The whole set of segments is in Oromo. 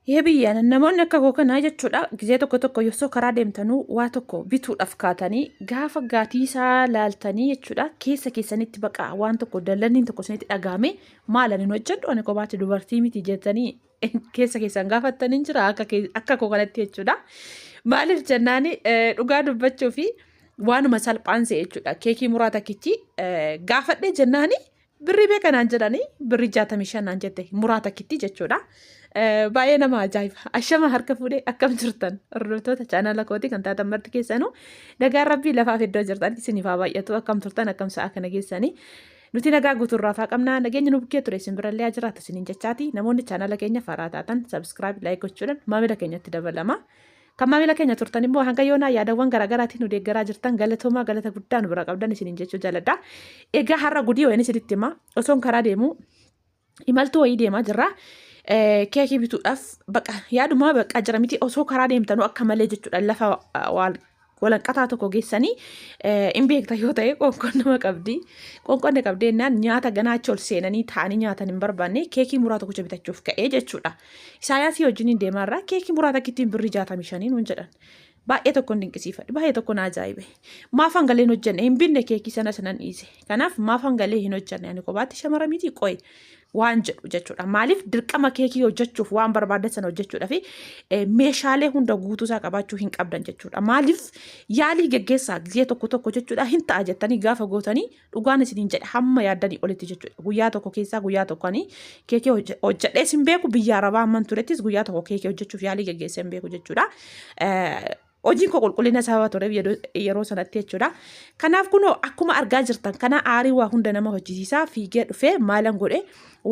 Biyyan namoonni akka koo kanaa jechuudha gisee tokko yoosoo karaa deemtanuu waa tokko bituudhaaf kaatanii gaafa gaatii isaa laaltanii jechuudha keessa keessanitti baqa waan tokko dallanniin tokko isinitti dhagahame maalan hin hojjedhu ani kophaatti dubartii miti jettanii keessa keessan gaafattanii jira akka koo kanatti jechuudha. Maaliif jennaani dhugaa dubbachuu fi waanuma salphaan se'e jechuudha keekii muraa takkichi gaafadhee jennaani birrii beekanaan jedhanii birrii 65 jette muraa takkitti jechuudha. Baay'ee nama ajaa'iba. Ashama harka fuudhee akkam jirtan hordoftoota chaanala kootii kan taatan marti keessanuu nagaa rabbii lafaaf iddoo jirtan isiniif haa baay'atu akkam turtan akkam sa'a kana keessanii nuti nagaa guutuurraa faa qabnaa nageenya nu bukkee ture isin birallee haa jiraatu isiniin jechaati namoonni chaanala keenya faaraa taatan sabskiraayib laayik gochuudhaan maamila keenyatti dabalama. Kan maamila keenya turtan immoo hanga yoonaa yaadawwan garaagaraatiin nu deeggaraa jirtan galatoomaa galata guddaa nu bira qabdan isiniin jechuu jaaladha. Egaa har'a gudii wayini sitti hima osoon karaa deemu imaltuu wayii deemaa jirra. Keekii bituudhaaf baqa yaaduma baqa jira miti osoo karaa deemtanuu akka malee jechuudha lafa walanqataa tokko geessanii hin beekta yoo ta'e qoonqoon nama qabdi. Qoonqoonni qabdeennaan nyaata ganaacha ol seenanii taa'anii nyaatan hin barbaanne keekii muraa tokko bitachuuf ka'ee jechuudha. Isaayyaasii wajjin hin deemarraa keekii muraa takkittiin birrii 65 nuun jedhan. Baay'ee tokko dinqisiifadhe baay'ee tokko na ajaa'ibe. Maaf hangalee hin hojjenne hin binne keekii sana sanan dhiise. Kanaaf maaf hangalee hin hojjenne ani kophaatti shamara miti qo'e. Waan jedhu jechuudha. Maaliif dirqama keekii hojjechuuf waan barbaadan sana hojjechuudhaaf meeshaalee hunda guutuusaa qabaachuu hin qabdan jechuudha. Maaliif yaalii geggeessaa gisee tokko jechuudha hin ta'a jettanii gaafa gootanii dhugaan isiniin jedhe hamma yaaddanii olitti jechuudha. Guyyaa tokko keessaa guyyaa tokkoanii keekii hojjedhees hin beeku biyya arabaa amman turettis guyyaa tokko keekii hojjechuuf yaalii geggeessee hin beeku jechuudha. Hojiin koo qulqullina sababa tureef yeroo sanatti jechuudha. Kanaaf kunoo akkuma argaa jirtan kana aarii waa hunda nama hojjisiisaa fiigee dhufee maalan godhe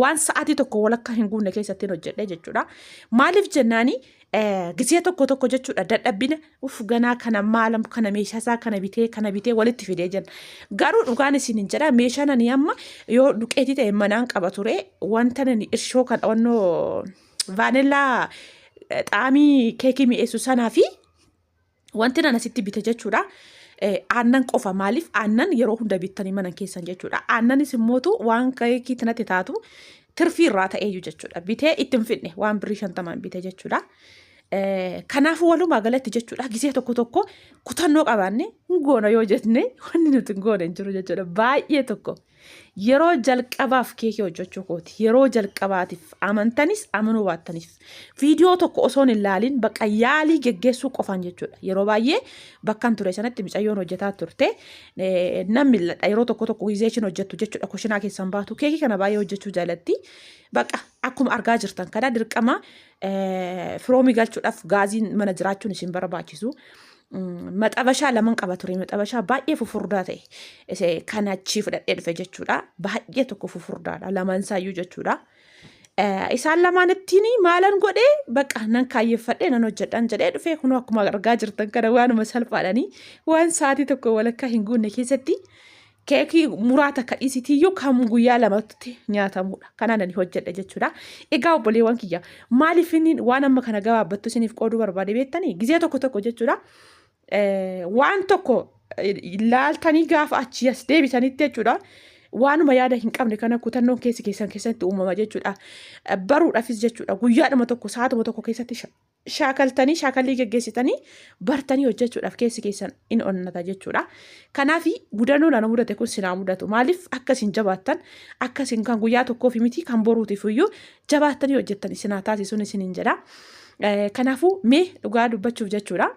waan sa'aatii tokko walakkaa hin guunne keessatti hojjedhe jechuudha. Maaliif jennaani gisee tokko jechuudha dadhabbina ganaa kana maalam kana meeshaasaa kana bitee walitti fidee jenna. Garuu dhugaan isin hin jedha meeshaan ani amma yoo duqeetii ta'e manaan qaba ture wanta nani irshoo kan onnoo vaanillaa xaamii keekii mi'eessu sanaa fi wanti nan asitti bite jechuudha. Aannan qofa maaliif aannan yeroo hunda bittanii mana keessan jechuudha. Aannanis immootu waan keekii tanatti taatu tirfii irraa ta'eeyyuu jechuudha. Bitee ittiin fidne waan birrii 50 bite jechuudha. Kanaafuu walumaa galatti jechuudha gisee tokko kutannoo qabaanne hin goona yoo jenne wanni nuti hin goone hin jiru jechuudha. Baay'ee tokko yeroo jalqabaaf keekii hojjechuu kooti yeroo jalqabaatiif amantanis amanuu baattanis viidiyoo tokko osoo hin ilaalin baqa yaalii geggeessuu qofaan jechuudha. Yeroo baay'ee bakkan ture sanatti micayyoon hojjetaa turte nan milladha yeroo tokko gisee ishiin hojjettu jechuudha kushinaa keessan baatu keekii kana baay'ee hojjechuu jaalatti. Baqa akkuma argaa jirtan kana dirqama firoomii galchuudhaaf gaaziin mana jiraachuun isin barbaachisu. Maxabashaa laman qaba ture maxabashaa baay'ee fufurdaa ta'e kan achii fudhadhee dhufe jechuudha. Baay'ee tokko fufurdaadha lamaan isaayyuu jechuudha. Isaan lamaan ittiin maalan godhee baqa nan kaayyeeffadhee nan hojjedhan jedhee dhufe kunoo akkuma argaa jirtan kana waanuma salphaadhanii waan sa'aatii tokko walakkaa hin guunne keessatti keekii muraa takka dhiisitiyyuu kan guyyaa lamatti nyaatamudha. Kanaan ani hojjedhe jechuudha. Egaa obboleewwan kiyya maaliif inni waan amma kana gabaabbattu isiniif qooduu barbaade beektanii gisee tokko jechuudha. Waan tokko ilaaltanii gaafa achi as deebisanitti jechuudha. Waanuma yaada hin qabne kana kutannoon keessatti uumama jechuudha. Baruudhaafis jechuudha guyyaadhuma tokko sa'aatuma tokko keessatti shaakaltanii shaakallii geggeessitanii bartanii hojjechuudhaaf keessan in onnata jechuudha. Kanaaf mudannoo nana mudate kun sinaa mudatu maaliif akkasiin jabaattan akkasiin kan guyyaa tokkoof miti kan boruutiif iyyuu jabaattanii hojjettan sinaa taasisuun isiniin jedha. Kanaafuu mee dhugaa dubbachuuf jechuudha.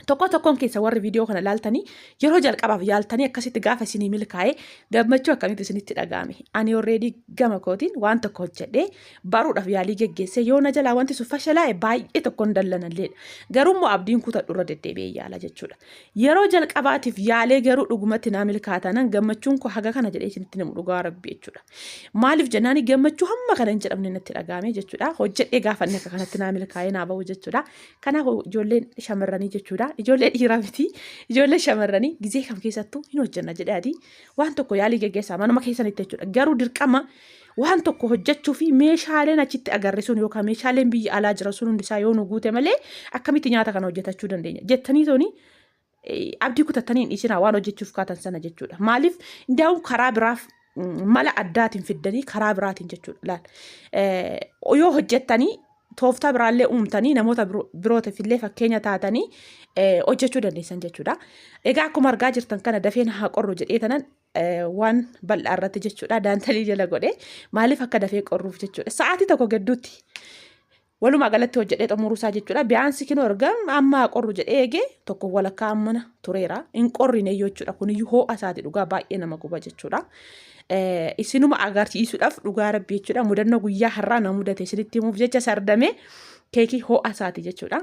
Tokkoon keessa warri viidiyoo kana laaltanii yeroo jalqabaaf yaaltanii akkasitti gaafa isinii milkaa'ee gammachuu akkamitti isinitti dhaga'ame. Ani already gama kootiin waan tokko hojjedhee baruudhaaf yaalii geggeessee yoo na jalaa wanti sun fashalaa'e baay'ee tokko hin dallanalleedha. Garuu immoo abdiin kutadhu irra deddeebi'ee yaala jechuudha. Yeroo jalqabaatiif yaalee garuu dhugumatti naa milkaatanan gammachuun koo haga kana jedhee isinitti namu dhugaa rabbi jechuudha. Maaliif jennaani gammachuu hamma kana hin jedhamne natti dhaga'ame jechuudha. Hojjedhee gaafa inni akka kanatti naa milkaa'ee naa bahu jechuudha. Kanaaf ijoolleen shamarranii jechuudha. Ijoollee dhiiraa miti ijoollee shamarranii gisee kam keessattuu hin hojjenna jedhaati waan tokko yaalii geggeessaa manuma keessanitti jechuudha. Garuu dirqama waan tokko hojjechuu fi meeshaaleen achitti agarre sun yookaan meeshaaleen biyya alaa jira sun hundisaa yoo nu guute malee akkamitti nyaata kana hojjetachuu dandeenya jettanii tooni abdii kutattanii hin dhiisinaa waan hojjechuuf kaatan sana jechuudha. Maaliif ndaa'u karaa biraaf mala addaatiin fiddanii karaa biraatiin jechuudha. Laal yoo hojjettanii tooftaa biraallee uumtanii namoota birootiif illee fakkeenya taatanii hojjechuu dandeessan jechuudha. Egaa akkuma argaa jirtan kana dafeen haa qorru jedhee tanan waan bal'aa irratti jechuudha. Daantalii jala godhee maaliif akka dafee qorruuf jechuudha. Sa'aatii tokko gidduutti walumaa galatti hojjedhee xumuruusaa jechuudha. Biyyaansi kinoo argam amma qorru jedhee eegee tokko walakkaa mana tureera. Hin qorrine jechuudha. Kuniyyuu ho'a isaati dhugaa baay'ee nama guba jechuudha. Isinuma agarsiisuudhaaf dhugaa rabbii jechuudha. Mudannoo guyyaa har'aa na mudate isinitti himuuf jecha sardamee keekii ho'a isaati jechuudha.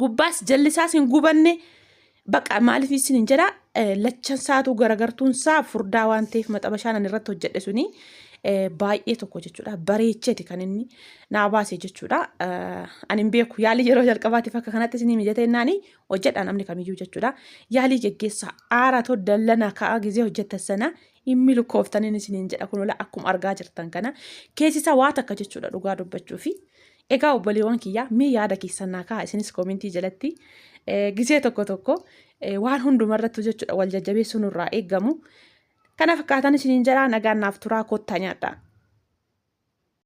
Gubbaas jallisaas hin gubanne baqa maaliif isin hin jedha lachan saatu garagartuunsaa furdaa waan ta'eef maxabashaan irratti hojjedhe suni baay'ee tokko jechuudha. Bareecheeti kan inni naa baase jechuudha. Ani hin beeku yaalii yeroo jalqabaatiif akka kanatti isin mijate naani hojjedha namni kamiyyuu jechuudha. Yaalii geggeessa aaratoo dallana ka'aa gizee hojjettan sana inni lukkooftaniin isiniin jedha kunuula akkuma argaa jirtan kana keessisa waa takka jechuudha dhugaa dubbachuu fi egaa obboleewwan kiyyaa mee yaada keessan naa ka'a isinis koomentii jalatti gizee tokko waan hundumarrattu jechuudha wal jajjabeessuu nurraa eeggamu. Kana fakkaatan isiniin jedha nagaan naaf turaa kottaa nyaadha.